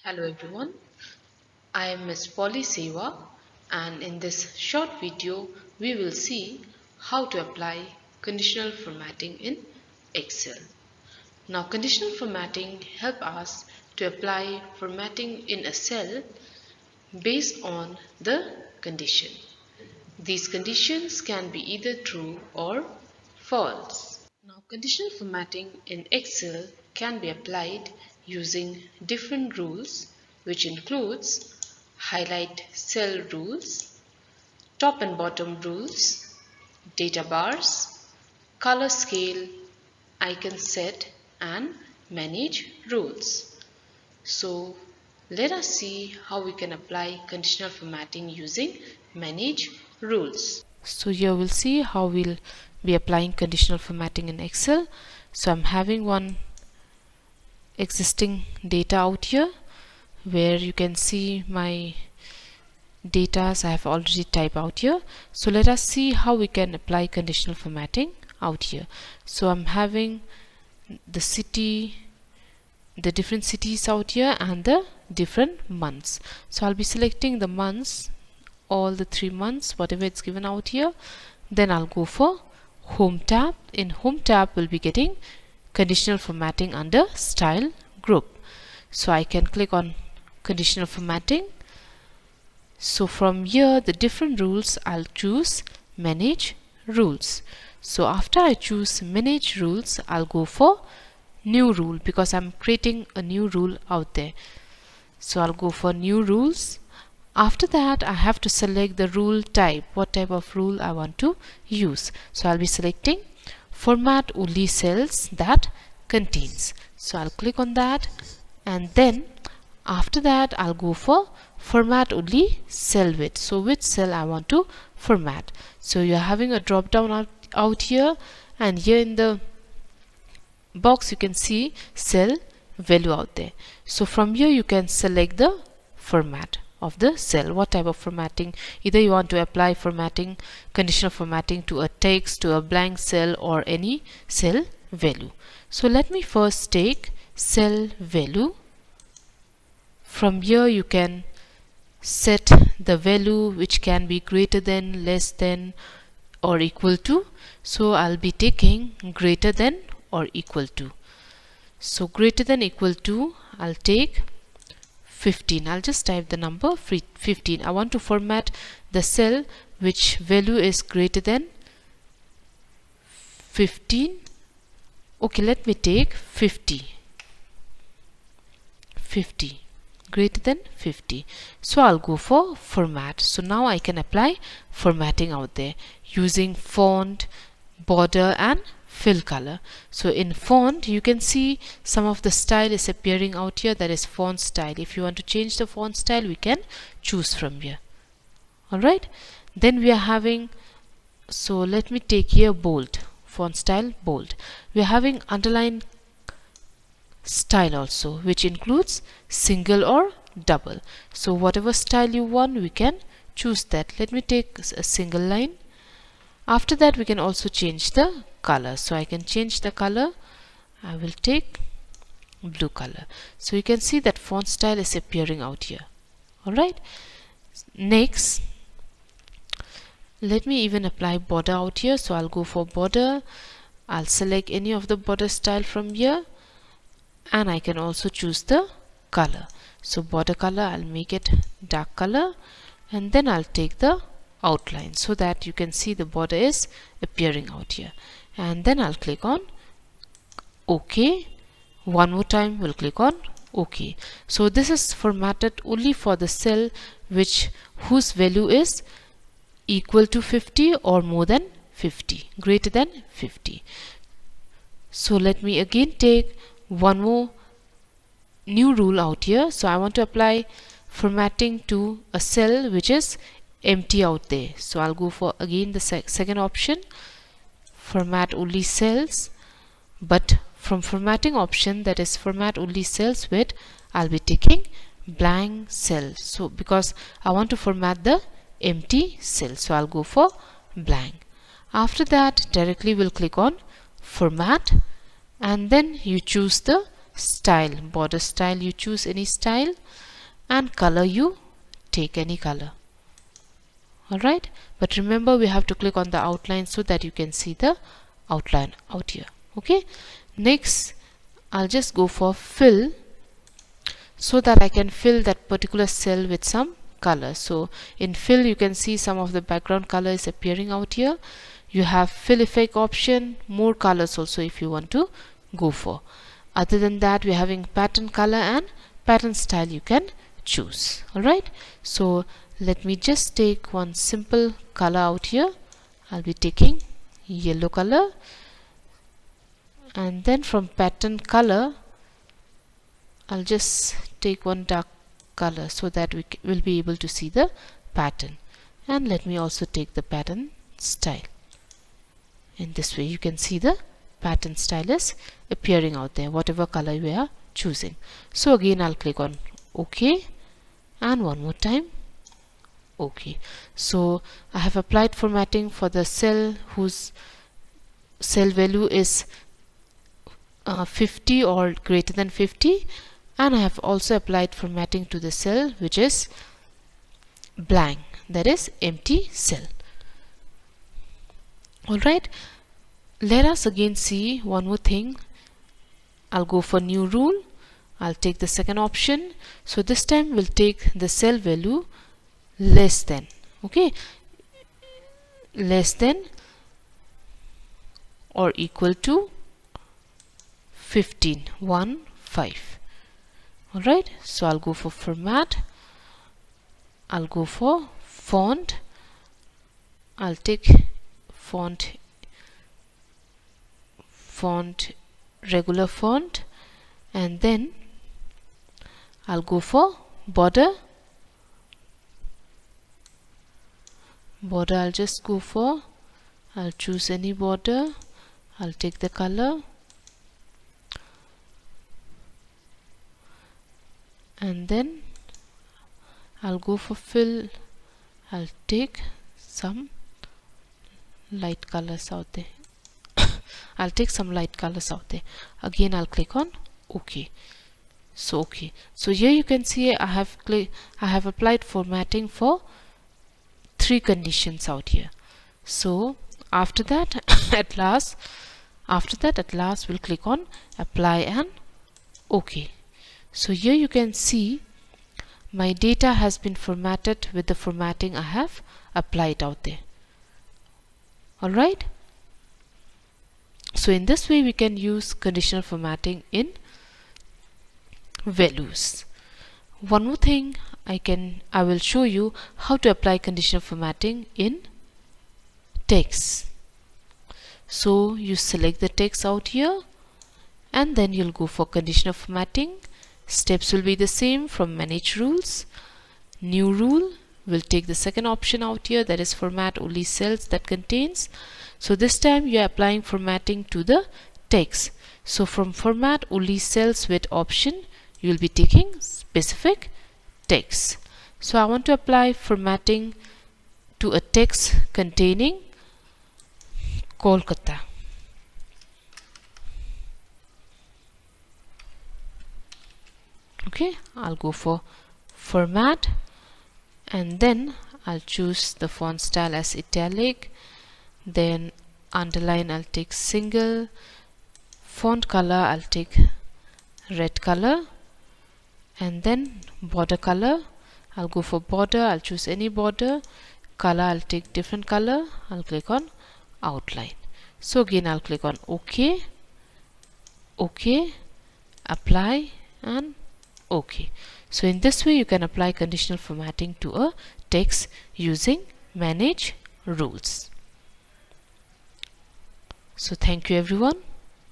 Hello everyone, I am Ms. Sewa, and in this short video we will see how to apply conditional formatting in Excel. Now conditional formatting help us to apply formatting in a cell based on the condition. These conditions can be either true or false. Now conditional formatting in Excel can be applied using different rules, which includes highlight cell rules, top and bottom rules, data bars, color scale, icon set, and manage rules. So let us see how we can apply conditional formatting using manage rules. So here we'll see how we'll be applying conditional formatting in Excel. So I'm having one existing data out here where you can see my data I have already typed out here. So let us see how we can apply conditional formatting out here. So I'm having the city, the different cities out here and the different months. So I'll be selecting the months, all the 3 months, whatever it's given out here. Then I'll go for Home tab. In Home tab we'll be getting conditional formatting under Style group. So I can click on conditional formatting. So from here the different rules I'll choose manage rules. So after I choose manage rules I'll go for new rule because I'm creating a new rule out there. So I'll go for new rules. After that I have to select the rule type, what type of rule I want to use. So I'll be selecting format only cells that contains. So I'll click on that, and then after that I'll go for format only cell width. So which cell I want to format. So you're having a drop down out here, and here in the box you can see cell value out there. So from here you can select the format of the cell, what type of formatting. Either you want to apply formatting, conditional formatting to a text, to a blank cell, or any cell value. So let me first take cell value. From here you can set the value which can be greater than, less than, or equal to. So I'll be taking greater than or equal to. So greater than equal to I'll take 15. I'll just type the number 15. I want to format the cell which value is greater than 15. Okay, let me take 50. Greater than 50. So I'll go for format. So now I can apply formatting out there using font, border, and fill color. So in font you can see some of the style is appearing out here, that is font style. If you want to change the font style we can choose from here. Alright, then we are having, so let me take here bold, font style bold. We are having underline style also, which includes single or double. So whatever style you want we can choose that. Let me take a single line. After that we can also change the color. So I can change the color. I will take blue color. So you can see that font style is appearing out here. Alright, next let me even apply border out here. So I'll go for border. I'll select any of the border style from here, and I can also choose the color. So border color I'll make it dark color, and then I'll take the outline so that you can see the border is appearing out here, and then I'll click on OK. One more time we'll click on OK. So this is formatted only for the cell whose value is equal to 50 or more than 50, greater than 50. So let me again take one more new rule out here. So I want to apply formatting to a cell which is empty out there. So I'll go for again the second option, format only cells, but from formatting option, that is format only cells with, I'll be taking blank cell. So because I want to format the empty cell, so I'll go for blank. After that directly we'll click on format, and then you choose the style, border style, you choose any style, and color, you take any color. Alright, but remember we have to click on the outline so that you can see the outline out here. Okay, next I'll just go for fill so that I can fill that particular cell with some color. So in fill you can see some of the background color is appearing out here. You have fill effect option, more colors also if you want to go for. Other than that, we're having pattern color and pattern style you can choose. Alright, so let me just take one simple color out here. I'll be taking yellow color, and then from pattern color I'll just take one dark color so that we will be able to see the pattern. And let me also take the pattern style. In this way you can see the pattern style is appearing out there, whatever color we are choosing. So again I'll click on OK, and one more time OK. So I have applied formatting for the cell whose cell value is 50 or greater than 50, and I have also applied formatting to the cell which is blank, that is empty cell. Alright, let us again see one more thing. I'll go for new rule. I'll take the second option. So this time we'll take the cell value less than, okay, less than or equal to 15, 5. Alright, so I'll go for format. I'll go for font. I'll take font regular font, and then I'll go for border. I'll just go for, I'll choose any border. I'll take the color, and then I'll go for fill. I'll take some light colors out there. I'll take some light colors out there. Again I'll click on OK. So OK. So here you can see I have applied formatting for 3 conditions out here. So after that at last we'll click on apply and OK. So here you can see my data has been formatted with the formatting I have applied out there. Alright, so in this way we can use conditional formatting in values. One more thing, I will show you how to apply conditional formatting in text. So you select the text out here, and then you'll go for conditional formatting. Steps will be the same from manage rules. New rule, we'll take the second option out here, that is format only cells that contains. So this time you are applying formatting to the text. So from format only cells with option, you will be taking specific text. So I want to apply formatting to a text containing Kolkata. Okay, I'll go for format, and then I'll choose the font style as italic, then underline I'll take single, font color I'll take red color, and then border color I'll go for border. I'll choose any border. Color I'll take different color. I'll click on outline. So again I'll click on OK, OK, apply and OK. So in this way you can apply conditional formatting to a text using manage rules. So thank you everyone.